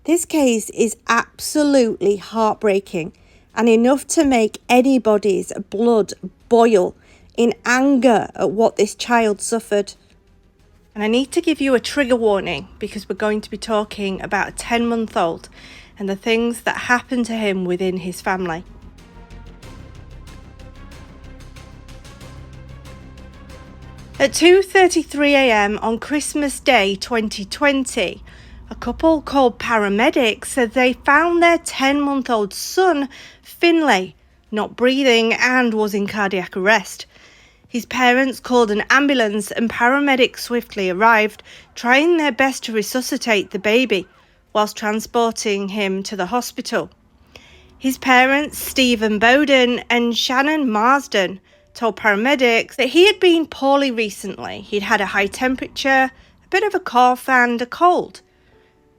This case is absolutely heartbreaking and enough to make anybody's blood boil in anger at what this child suffered. And I need to give you a trigger warning because we're going to be talking about a 10-month-old and the things that happened to him within his family. At 2:33 a.m. on Christmas Day 2020, a couple called paramedics said they found their 10-month-old son, Finley, not breathing and was in cardiac arrest. His parents called an ambulance and paramedics swiftly arrived, trying their best to resuscitate the baby whilst transporting him to the hospital. His parents, Finley Boden and Shannon Marsden, told paramedics that he had been poorly recently. He'd had a high temperature, a bit of a cough and a cold.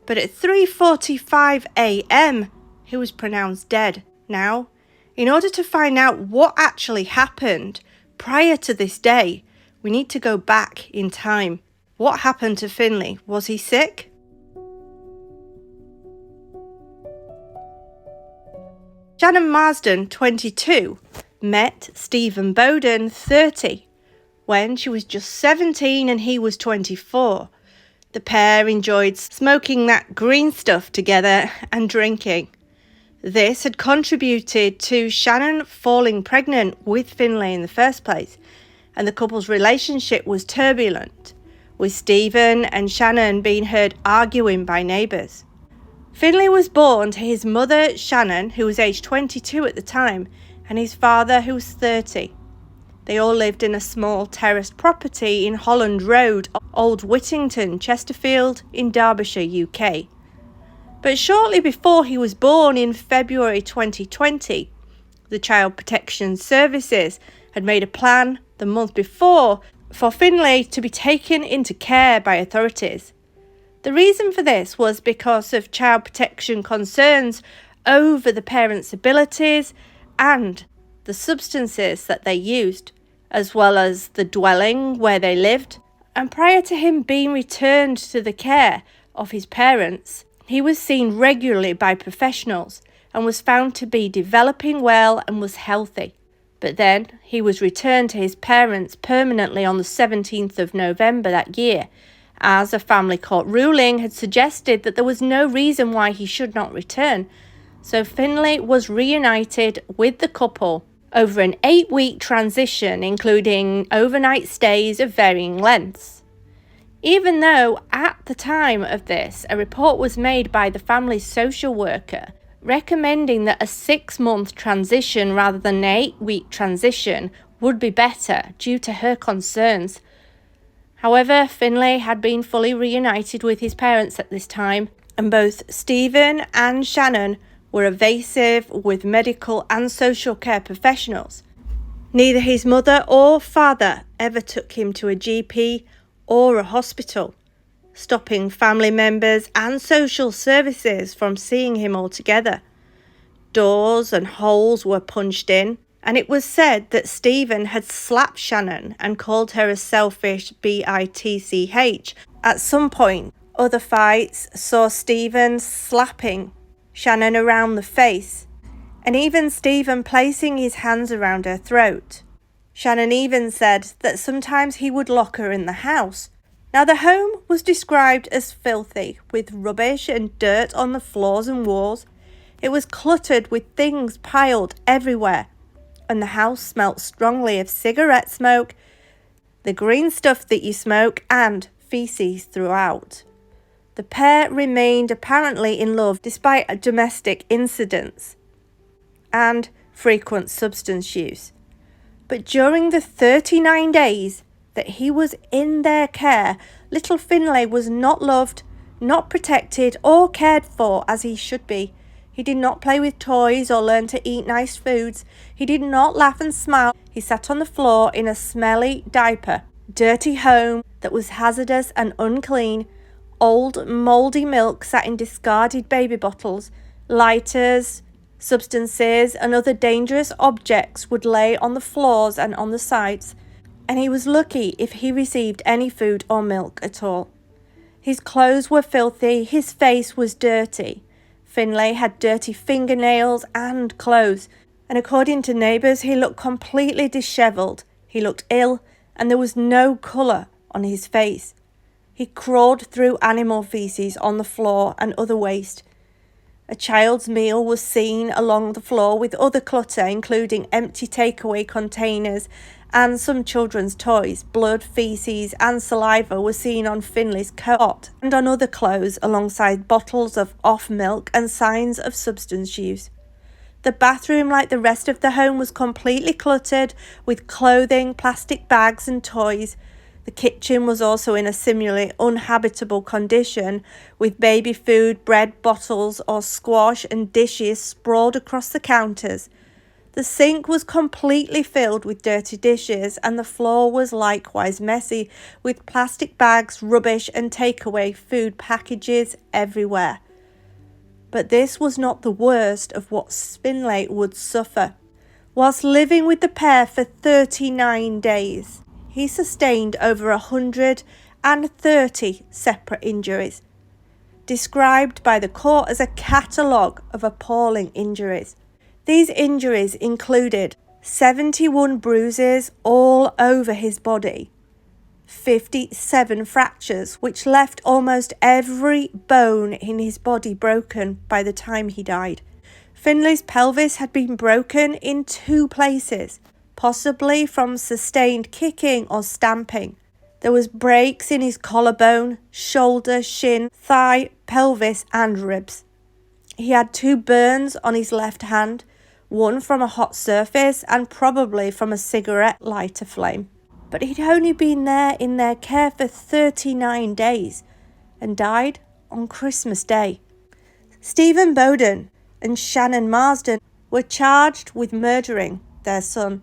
But at 3:45 a.m, he was pronounced dead. Now, in order to find out what actually happened prior to this day, we need to go back in time. What happened to Finley? Was he sick? Shannon Marsden, 22, met Finley Boden, 30, when she was just 17 and he was 24. The pair enjoyed smoking that green stuff together and drinking. This had contributed to Shannon falling pregnant with Finley in the first place, and the couple's relationship was turbulent, with Stephen and Shannon being heard arguing by neighbours. Finley was born to his mother, Shannon, who was aged 22 at the time, and his father, who was 30. They all lived in a small terraced property in Holland Road, Old Whittington, Chesterfield, in Derbyshire, UK. But shortly before he was born in February 2020, the Child Protection Services had made a plan the month before for Finley to be taken into care by authorities. The reason for this was because of child protection concerns over the parents' abilities and the substances that they used, as well as the dwelling where they lived. And prior to him being returned to the care of his parents, he was seen regularly by professionals and was found to be developing well and was healthy. But then he was returned to his parents permanently on the 17th of November that year, as a family court ruling had suggested that there was no reason why he should not return. So Finley was reunited with the couple over an 8-week transition, including overnight stays of varying lengths. Even though at the time of this, a report was made by the family's social worker recommending that a 6-month transition rather than an 8-week transition would be better due to her concerns. However, Finley had been fully reunited with his parents at this time, and both Stephen and Shannon were evasive with medical and social care professionals. Neither his mother or father ever took him to a GP or a hospital, stopping family members and social services from seeing him altogether. Doors and holes were punched in, and it was said that Stephen had slapped Shannon and called her a selfish bitch. At some point, other fights saw Stephen slapping Shannon around the face, and even Stephen placing his hands around her throat. Shannon even said that sometimes he would lock her in the house. Now, the home was described as filthy, with rubbish and dirt on the floors and walls. It was cluttered with things piled everywhere, and the house smelt strongly of cigarette smoke, the green stuff that you smoke, and feces throughout. The pair remained apparently in love despite domestic incidents and frequent substance use. But during the 39 days that he was in their care, little Finley was not loved, not protected or cared for as he should be. He did not play with toys or learn to eat nice foods. He did not laugh and smile. He sat on the floor in a smelly diaper, dirty home that was hazardous and unclean. Old, mouldy milk sat in discarded baby bottles. Lighters, substances and other dangerous objects would lay on the floors and on the sides, and he was lucky if he received any food or milk at all. His clothes were filthy, his face was dirty. Finley had dirty fingernails and clothes, and according to neighbours, he looked completely dishevelled. He looked ill, and there was no colour on his face. He crawled through animal feces on the floor and other waste. A child's meal was seen along the floor with other clutter, including empty takeaway containers and some children's toys. Blood, feces and saliva were seen on Finley's coat and on other clothes, alongside bottles of off milk and signs of substance use. The bathroom, like the rest of the home, was completely cluttered with clothing, plastic bags and toys. The kitchen was also in a similarly uninhabitable condition, with baby food, bread bottles or squash and dishes sprawled across the counters. The sink was completely filled with dirty dishes, and the floor was likewise messy, with plastic bags, rubbish and takeaway food packages everywhere. But this was not the worst of what Finley would suffer. Whilst living with the pair for 39 days, he sustained over 130 separate injuries, described by the court as a catalogue of appalling injuries. These injuries included 71 bruises all over his body, 57 fractures, which left almost every bone in his body broken by the time he died. Finley's pelvis had been broken in 2 places, possibly from sustained kicking or stamping. There was breaks in his collarbone, shoulder, shin, thigh, pelvis and ribs. He had 2 burns on his left hand, one from a hot surface and probably from a cigarette lighter flame. But he'd only been there in their care for 39 days and died on Christmas Day. Stephen Boden and Shannon Marsden were charged with murdering their son.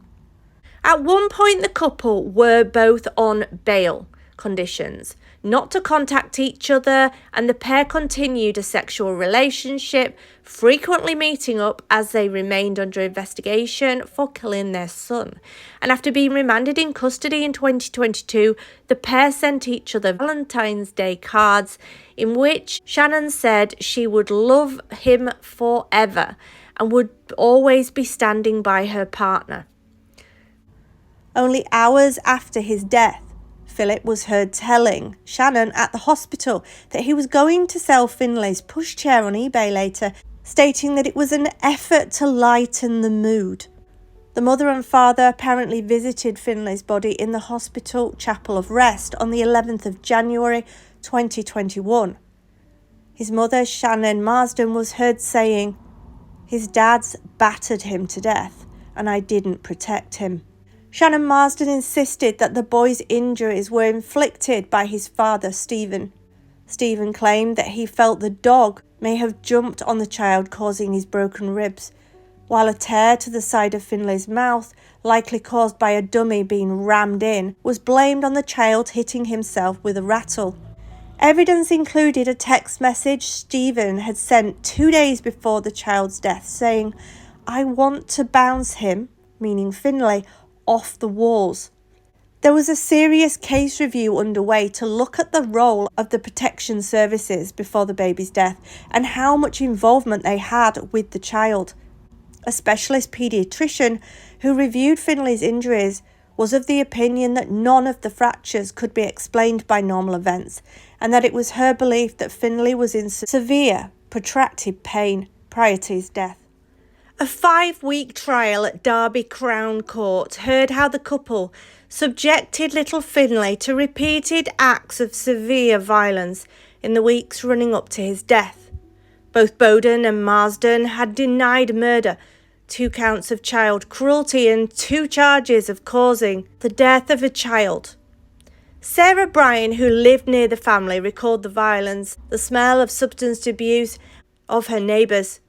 At one point, the couple were both on bail conditions, not to contact each other, and the pair continued a sexual relationship, frequently meeting up as they remained under investigation for killing their son. And after being remanded in custody in 2022, the pair sent each other Valentine's Day cards in which Shannon said she would love him forever and would always be standing by her partner. Only hours after his death, Philip was heard telling Shannon at the hospital that he was going to sell Finley's pushchair on eBay later, stating that it was an effort to lighten the mood. The mother and father apparently visited Finley's body in the hospital chapel of rest on the 11th of January 2021. His mother, Shannon Marsden, was heard saying, "His dad's battered him to death and I didn't protect him." Shannon Marsden insisted that the boy's injuries were inflicted by his father, Stephen. Stephen claimed that he felt the dog may have jumped on the child, causing his broken ribs, while a tear to the side of Finley's mouth, likely caused by a dummy being rammed in, was blamed on the child hitting himself with a rattle. Evidence included a text message Stephen had sent 2 days before the child's death saying, "I want to bounce him," meaning Finley, "off the walls." There was a serious case review underway to look at the role of the protection services before the baby's death and how much involvement they had with the child. A specialist paediatrician who reviewed Finley's injuries was of the opinion that none of the fractures could be explained by normal events, and that it was her belief that Finley was in severe, protracted pain prior to his death. A 5-week trial at Derby Crown Court heard how the couple subjected little Finley to repeated acts of severe violence in the weeks running up to his death. Both Boden and Marsden had denied murder, 2 counts of child cruelty and 2 charges of causing the death of a child. Sarah Bryan, who lived near the family, recalled the violence, the smell of substance abuse of her neighbours.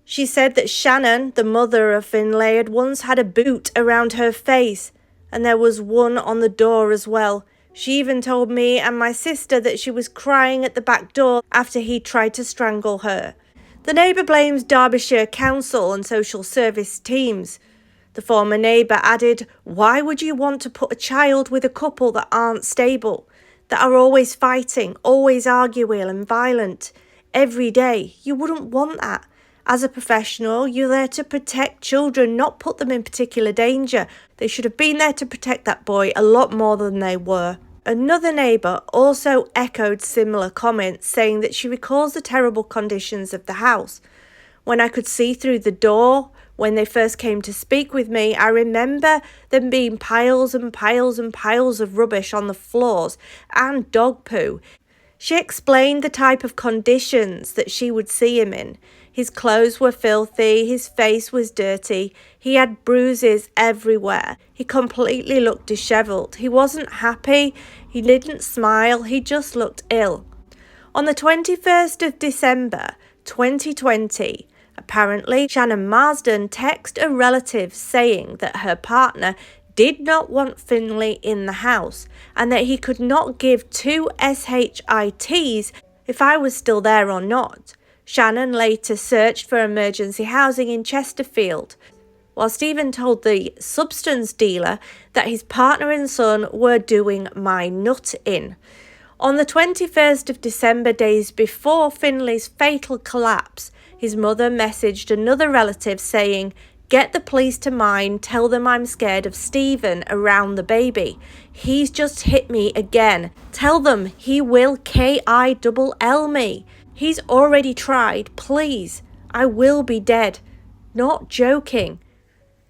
She said that Shannon, the mother of Finley, had once had a boot around her face, and there was one on the door as well. She even told me and my sister that she was crying at the back door after he tried to strangle her. The neighbour blames Derbyshire Council and social service teams. The former neighbour added, "Why would you want to put a child with a couple that aren't stable? that are always fighting, always arguing and violent every day. You wouldn't want that. As a professional, you're there to protect children, not put them in particular danger. They should have been there to protect that boy a lot more than they were. Another neighbour also echoed similar comments, saying that she recalls the terrible conditions of the house. When I could see through the door, when they first came to speak with me, I remember them being piles and piles and piles of rubbish on the floors and dog poo. She explained the type of conditions that she would see him in. His clothes were filthy, his face was dirty, he had bruises everywhere. He completely looked dishevelled. He wasn't happy, he didn't smile, he just looked ill. On the 21st of December 2020, apparently Shannon Marsden texted a relative saying that her partner did not want Finley in the house and that he could not give two SHITs if I was still there or not. Shannon later searched for emergency housing in Chesterfield, while Stephen told the substance dealer that his partner and son were doing my nut in. On the 21st of December, days before Finley's fatal collapse, his mother messaged another relative saying, "Get the police to mine, tell them I'm scared of Stephen around the baby. He's just hit me again. Tell them he will KILL me. He's already tried, please. I will be dead." Not joking.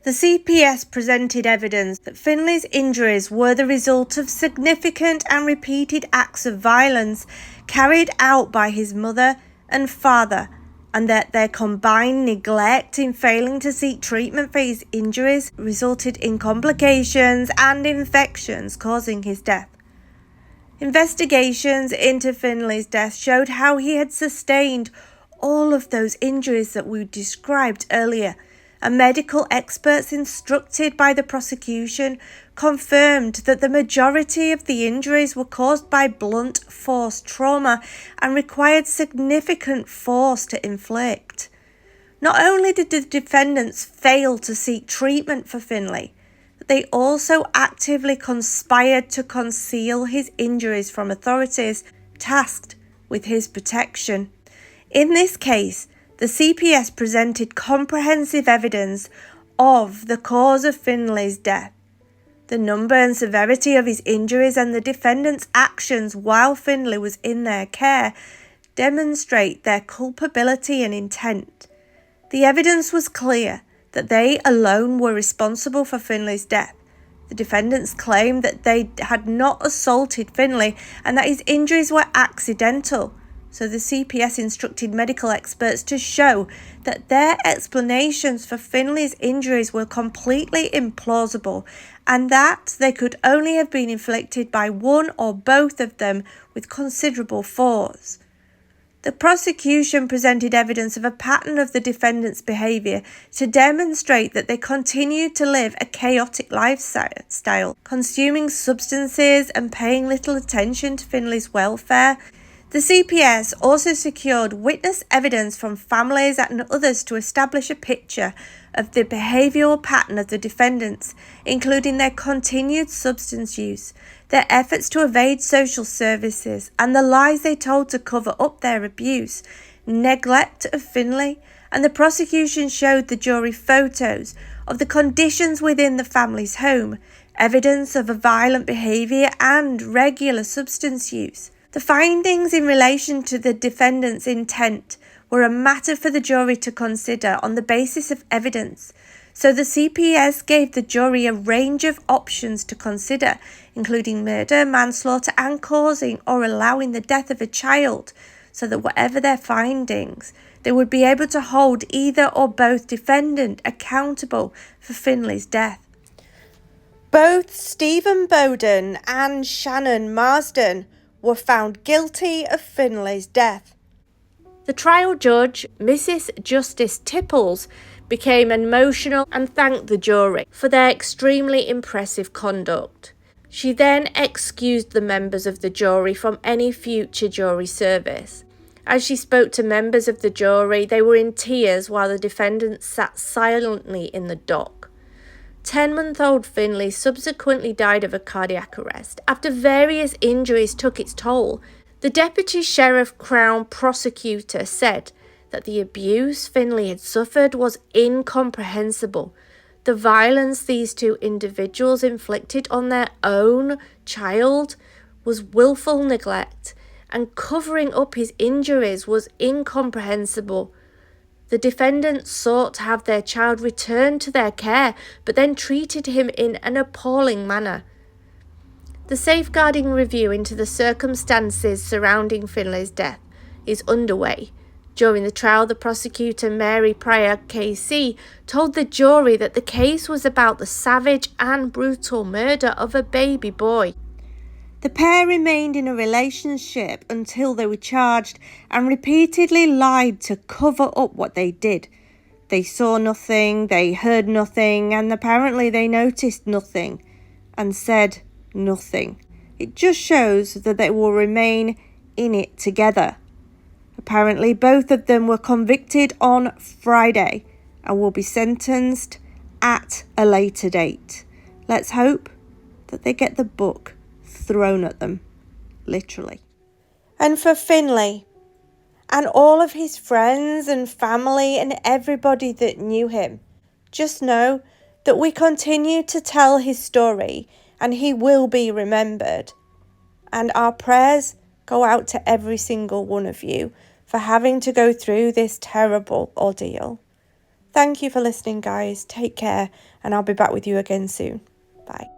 The CPS presented evidence that Finley's injuries were the result of significant and repeated acts of violence carried out by his mother and father, and that their combined neglect in failing to seek treatment for his injuries resulted in complications and infections causing his death. Investigations into Finley's death showed how he had sustained all of those injuries that we described earlier, and medical experts instructed by the prosecution confirmed that the majority of the injuries were caused by blunt force trauma and required significant force to inflict. Not only did the defendants fail to seek treatment for Finley, but they also actively conspired to conceal his injuries from authorities tasked with his protection. In this case, the CPS presented comprehensive evidence of the cause of Finley's death. The number and severity of his injuries and the defendants' actions while Finley was in their care demonstrate their culpability and intent. The evidence was clear that they alone were responsible for Finley's death. The defendants claimed that they had not assaulted Finley and that his injuries were accidental. So the CPS instructed medical experts to show that their explanations for Finley's injuries were completely implausible and that they could only have been inflicted by one or both of them with considerable force. The prosecution presented evidence of a pattern of the defendants' behaviour to demonstrate that they continued to live a chaotic lifestyle, consuming substances and paying little attention to Finley's welfare. The CPS also secured witness evidence from families and others to establish a picture of the behavioural pattern of the defendants, including their continued substance use, their efforts to evade social services, and the lies they told to cover up their abuse, neglect of Finley, and the prosecution showed the jury photos of the conditions within the family's home, evidence of a violent behaviour and regular substance use. The findings in relation to the defendant's intent were a matter for the jury to consider on the basis of evidence, so the CPS gave the jury a range of options to consider, including murder, manslaughter, and causing or allowing the death of a child, so that whatever their findings, they would be able to hold either or both defendant accountable for Finley's death. Both Stephen Boden and Shannon Marsden were found guilty of Finley's death. The trial judge, Mrs. Justice Tipples, became emotional and thanked the jury for their extremely impressive conduct. She then excused the members of the jury from any future jury service. As she spoke to members of the jury, they were in tears while the defendants sat silently in the dock. 10-month-old Finley subsequently died of a cardiac arrest after various injuries took its toll. The Deputy Sheriff Crown Prosecutor said that the abuse Finley had suffered was incomprehensible. The violence these two individuals inflicted on their own child was willful neglect, and covering up his injuries was incomprehensible. The defendants sought to have their child returned to their care, but then treated him in an appalling manner. The safeguarding review into the circumstances surrounding Finley's death is underway. During the trial, the prosecutor, Mary Pryor KC, told the jury that the case was about the savage and brutal murder of a baby boy. The pair remained in a relationship until they were charged and repeatedly lied to cover up what they did. They saw nothing, they heard nothing, and apparently they noticed nothing and said nothing. It just shows that they will remain in it together. Apparently both of them were convicted on Friday and will be sentenced at a later date. Let's hope that they get the book thrown at them, literally. And for Finley and all of his friends and family and everybody that knew him, just know that we continue to tell his story and he will be remembered. And our prayers go out to every single one of you for having to go through this terrible ordeal. Thank you for listening, guys. Take care, and I'll be back with you again soon. Bye.